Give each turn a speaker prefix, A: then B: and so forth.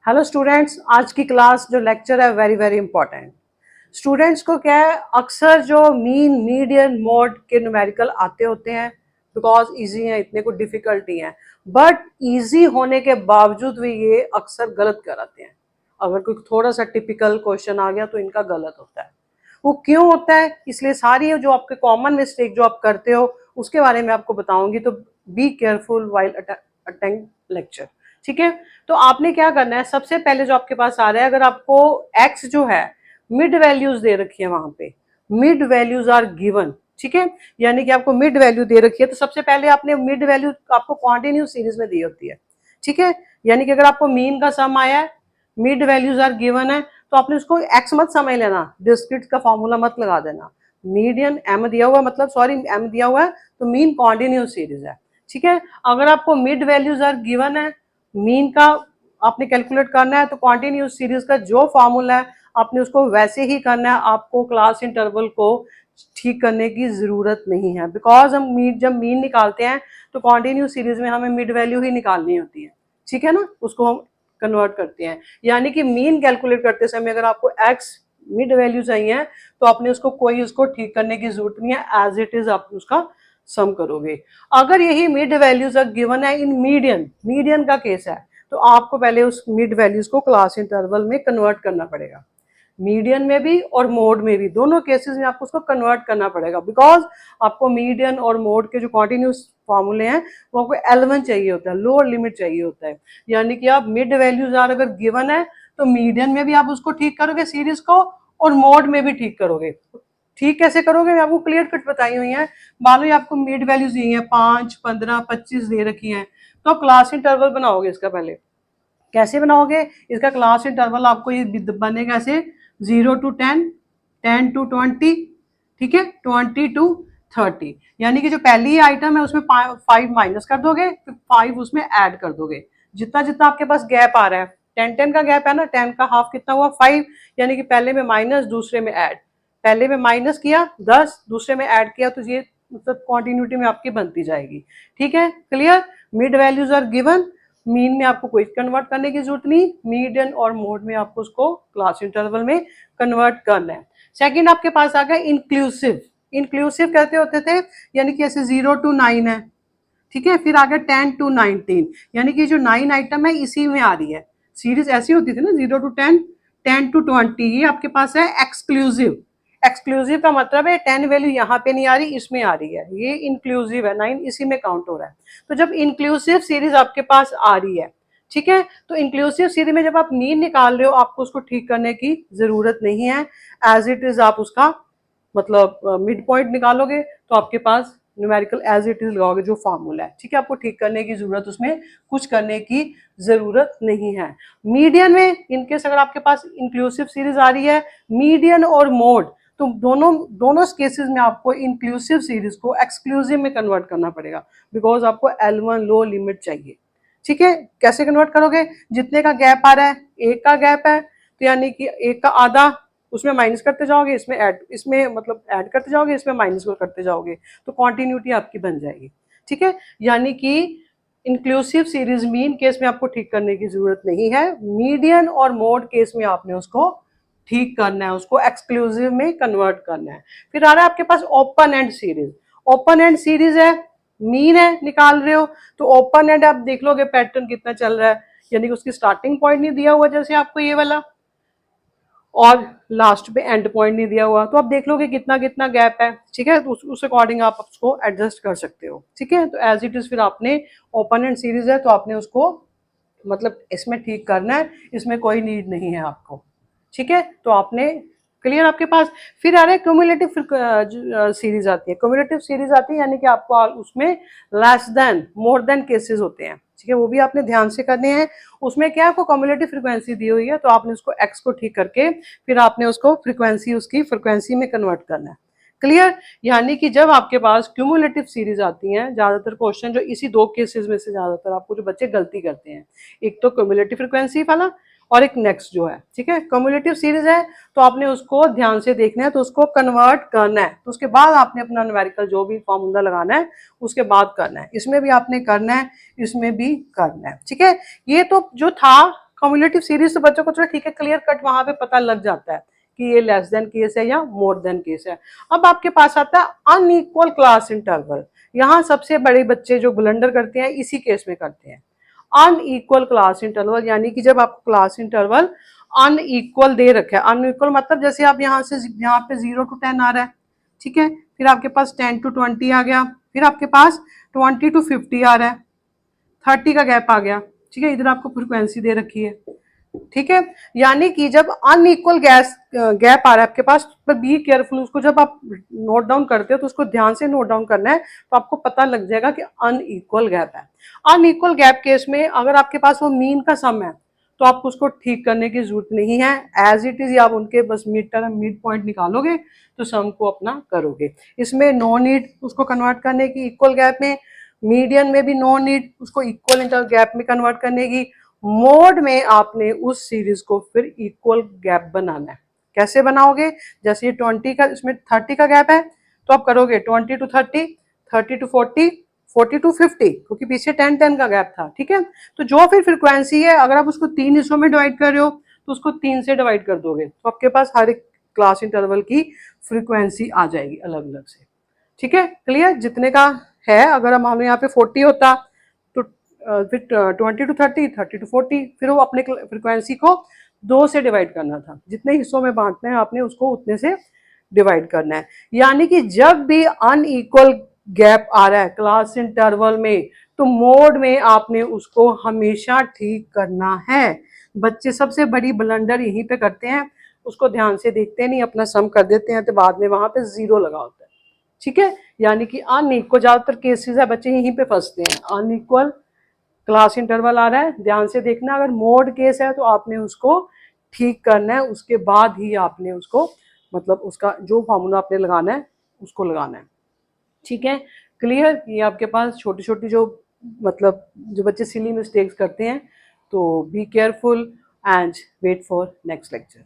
A: Hello students, आज की class जो लेक्चर है वेरी वेरी इंपॉर्टेंट। स्टूडेंट्स को क्या है, अक्सर जो मीन मीडियन मोड के न्यूमेरिकल आते होते हैं बिकॉज इजी हैं, इतने कोई डिफिकल्टी हैं, बट इजी होने के बावजूद भी ये अक्सर गलत कराते हैं। अगर कोई थोड़ा सा टिपिकल क्वेश्चन आ गया तो इनका गलत होता है। वो क्यों होता है, इसलिए सारी जो आपके कॉमन मिस्टेक जो आप करते हो उसके बारे में आपको बताऊंगी, तो be careful while attend lecture. ठीक है, तो आपने क्या करना है, सबसे पहले जो आपके पास आ रहा है, अगर आपको एक्स जो है मिड वैल्यूज दे रखी है, वहां पे मिड वैल्यूज आर गिवन। ठीक है, यानी कि आपको मिड वैल्यू दे रखी है, तो सबसे पहले आपने मिड वैल्यू आपको कॉन्टिन्यूस सीरीज में दी होती है। ठीक है, यानी कि अगर आपको मीन का सम आया है, मिड वैल्यूज आर गिवन है, तो आपने उसको एक्स मत समझ लेना, डिस्क्रीट का फॉर्मूला मत लगा देना। मीडियन एम दिया हुआ, मतलब सॉरी एम दिया हुआ है, तो मीन कॉन्टिन्यूस सीरीज है। ठीक है, अगर आपको मिड वैल्यूज आर गिवन है, मीन का आपने कैलकुलेट करना है, तो कॉन्टिन्यूस सीरीज का जो फॉर्मूला है आपने उसको वैसे ही करना है। आपको क्लास इंटरवल को ठीक करने की जरूरत नहीं है, बिकॉज हम जब मीन निकालते हैं तो कॉन्टिन्यूस सीरीज में हमें मिड वैल्यू ही निकालनी होती है। ठीक है ना, उसको हम कन्वर्ट करते हैं। यानी कि मीन कैलकुलेट करते समय अगर आपको एक्स मिड वैल्यू चाहिए तो आपने उसको कोई उसको ठीक करने की जरूरत नहीं है, एज इट इज आप उसका सम करोगे। अगर यही मिड वैल्यूज गिवन है इन मीडियन, मीडियन का केस है, तो आपको पहले उस मिड वैल्यूज को क्लास इंटरवल में कन्वर्ट करना पड़ेगा। मीडियन में भी और मोड में भी, दोनों केसेस में आपको उसको कन्वर्ट करना पड़ेगा, बिकॉज आपको मीडियन और मोड के जो कॉन्टिन्यूस फॉर्मूले हैं वो आपको L1 चाहिए होता है, लोअर लिमिट चाहिए होता है। यानी कि आप मिड वैल्यूज आर अगर गिवन है तो मीडियन में भी आप उसको ठीक करोगे सीरीज को, और मोड में भी ठीक करोगे। ठीक कैसे करोगे, मैं आपको क्लियर कट बताई हुई है। मान लो आपको मिड वैल्यूज दी है 5, 15, 25 दे रखी हैं, तो आप क्लास इंटरवल बनाओगे। इसका पहले कैसे बनाओगे, इसका क्लास इंटरवल आपको ये बनेगा ऐसे 0 to 10, 10 to 20, ठीक है, 20 to 30। यानी कि जो पहली आइटम है उसमें 5 माइनस कर दोगे, फिर 5 उसमें ऐड कर दोगे। जितना जितना आपके पास गैप आ रहा है, 10 10 का गैप है ना, 10 का हाफ कितना हुआ 5, यानी कि पहले में माइनस दूसरे में ऐड। पहले में माइनस किया 10, दूसरे में ऐड किया, तो ये मतलब कॉन्टिन्यूटी में आपकी बनती जाएगी। ठीक है, clear. Mid values are given, mean में आपको कोई कन्वर्ट करने की जरूरत नहीं, मीडियन और मोड में आपको उसको क्लास इंटरवल में कन्वर्ट करना है। सेकंड आपके पास आ गया इंक्लूसिव। इंक्लूसिव कहते होते थे, यानी कि ऐसे 0 to 9 है, ठीक है, फिर आ गया 10 to 19, यानी कि जो 9 आइटम है इसी में आ रही है। सीरीज ऐसी होती थी ना, 0 to 10, 10 to 20, ये आपके पास है एक्सक्लूसिव। एक्सक्लूसिव का मतलब है 10 वैल्यू यहाँ पे नहीं आ रही, इसमें आ रही है, ये इंक्लूसिव है, 9 इसी में काउंट हो रहा है। तो जब इंक्लूसिव सीरीज आपके पास आ रही है, ठीक है, तो इंक्लूसिव सीरीज में जब आप मीन निकाल रहे हो, आपको उसको ठीक करने की जरूरत नहीं है, एज इट इज आप उसका मतलब मिड पॉइंट निकालोगे तो आपके पास न्यूमेरिकल एज इट इज लगाओगे जो फार्मूला है। ठीक है, आपको ठीक करने की जरूरत, उसमें कुछ करने की जरूरत नहीं है। मीडियन में इनकेस अगर आपके पास इंक्लूसिव सीरीज आ रही है, मीडियन और मोड, तो दोनों दोनों केसेस में आपको इंक्लूसिव सीरीज को एक्सक्लूसिव में कन्वर्ट करना पड़ेगा, बिकॉज आपको L1 लो लिमिट चाहिए। ठीक है, कैसे कन्वर्ट करोगे, जितने का गैप आ रहा है, एक का गैप है, तो यानी कि एक का आधा, उसमें माइनस करते जाओगे, इसमें ऐड, इसमें मतलब ऐड करते जाओगे, इसमें माइनस करते जाओगे, तो कॉन्टिन्यूटी आपकी बन जाएगी। ठीक है, यानी कि इंक्लूसिव सीरीज मीन केस में आपको ठीक करने की जरूरत नहीं है, मीडियन और मोड केस में आपने उसको ठीक करना है, उसको एक्सक्लूसिव में कन्वर्ट करना है। फिर आ रहा है आपके पास open end series. Open end series है, मीन है, निकाल रहे हो, तो ओपन एंड आप देख लोगे पैटर्न कितना चल रहा है, यानी कि उसकी स्टार्टिंग पॉइंट नहीं दिया हुआ जैसे आपको ये वाला, और लास्ट पे एंड पॉइंट नहीं दिया हुआ, तो आप देख लोगे कितना कितना गैप है। ठीक है, तो उस अकॉर्डिंग आप उसको एडजस्ट कर सकते हो। ठीक है, तो एज इट इज फिर आपने ओपन एंड सीरीज है तो आपने उसको मतलब इसमें ठीक करना है, इसमें कोई नीड नहीं है आपको। ठीक है, तो आपने क्लियर आपके पास। फिर आ रहा है क्यूमुलेटिव सीरीज आती है। क्यूमुलेटिव सीरीज आती है यानी कि आपको उसमें less than more than cases होते हैं। ठीक है, वो भी आपने ध्यान से करने हैं। उसमें क्या आपको क्यूमुलेटिव फ्रीक्वेंसी दी हुई है, तो आपने उसको एक्स को ठीक करके फिर आपने उसको फ्रीक्वेंसी, उसकी फ्रीक्वेंसी में कन्वर्ट करना है। क्लियर, यानी कि जब आपके पास क्यूमुलेटिव सीरीज आती हैं, ज्यादातर क्वेश्चन जो इसी दो केसेस में से ज्यादातर आपको जो बच्चे गलती करते हैं, एक तो क्यूमुलेटिव फ्रीक्वेंसी वाला और एक नेक्स्ट जो है। ठीक है, क्यूमुलेटिव सीरीज है तो आपने उसको ध्यान से देखना है, तो उसको कन्वर्ट करना है, तो उसके बाद आपने अपना न्यूमेरिकल जो भी फॉर्मूला लगाना है उसके बाद करना है। इसमें भी आपने करना है, इसमें भी करना है। ठीक है, ये तो जो था कम्युलेटिव सीरीज तो बच्चों को थोड़ा ठीक है क्लियर कट वहां पे पता लग जाता है कि ये लेस देन केस है या मोर देन केस है। अब आपके पास आता है अनइक्वल क्लास इंटरवल। यहाँ सबसे बड़े बच्चे जो ब्लंडर करते हैं इसी केस में करते हैं। अनइक्वल क्लास इंटरवल यानी कि जब आपको क्लास इंटरवल अनइक्वल दे रखा है, अनइक्वल मतलब जैसे आप यहाँ से यहाँ पे 0 to 10 आ रहा है, ठीक है, फिर आपके पास 10 to 20 आ गया, फिर आपके पास 20 to 50 आ रहा है, 30 का गैप आ गया, ठीक है, इधर आपको फ्रिक्वेंसी दे रखी है, ठीक है। यानी कि जब अनइक्वल गैप आ रहा है आपके पास, तो बी केयरफुल, उसको जब आप नोट डाउन करते हो तो उसको ध्यान से नोट डाउन करना है, तो आपको पता लग जाएगा कि अनइक्वल गैप है। अनइक्वल गैप केस में अगर आपके पास वो मीन का सम है तो आपको उसको ठीक करने की जरूरत नहीं है, एज इट इज, या आप उनके बस मिड टर्म मिड पॉइंट निकालोगे तो सम को अपना करोगे। इसमें नो नीड उसको कन्वर्ट करने की इक्वल गैप में, मीडियन में भी नो नीड उसको इक्वल इंटर गैप में कन्वर्ट करने की, मोड में आपने उस सीरीज को फिर इक्वल गैप बनाना है। कैसे बनाओगे? जैसे ये 20 का, इसमें 30 का गैप है तो आप करोगे 20 to 30, 30 to 40, 40 to 50, क्योंकि पीछे 10-10 का गैप था, ठीक है। तो जो फिर फ्रिक्वेंसी है अगर आप उसको 3 हिस्सों में डिवाइड कर रहे हो तो उसको 3 से डिवाइड कर दोगे, तो आपके पास हर एक क्लास इंटरवल की फ्रिक्वेंसी आ जाएगी अलग अलग से, ठीक है, क्लियर। जितने का है, अगर मान लो यहाँ पे 40 होता तो फिर 20 to 30, 30 to 40, फिर वो अपने फ्रिक्वेंसी को 2 से डिवाइड करना था, जितने हिस्सों में बांटना है आपने उसको उतने से डिवाइड करना है। यानी कि जब भी अनइक्वल गैप आ रहा है क्लास इंटरवल में तो मोड में आपने उसको हमेशा ठीक करना है। बच्चे सबसे बड़ी ब्लंडर यहीं पे करते हैं, उसको ध्यान से देखते नहीं, अपना सम कर देते हैं तो बाद में वहां पे 0 लगा होता है, ठीक है। यानी कि अनइक्वल, ज्यादातर केसेस है बच्चे यहीं पे फंसते हैं, अनइक्वल क्लास इंटरवल आ रहा है, ध्यान से देखना, अगर मोड केस है तो आपने उसको ठीक करना है, उसके बाद ही आपने उसको मतलब उसका जो फॉर्मूला आपने लगाना है उसको लगाना है, ठीक है, क्लियर। ये आपके पास छोटी छोटी जो मतलब जो बच्चे सिली मिस्टेक्स करते हैं, तो be careful and wait for next lecture.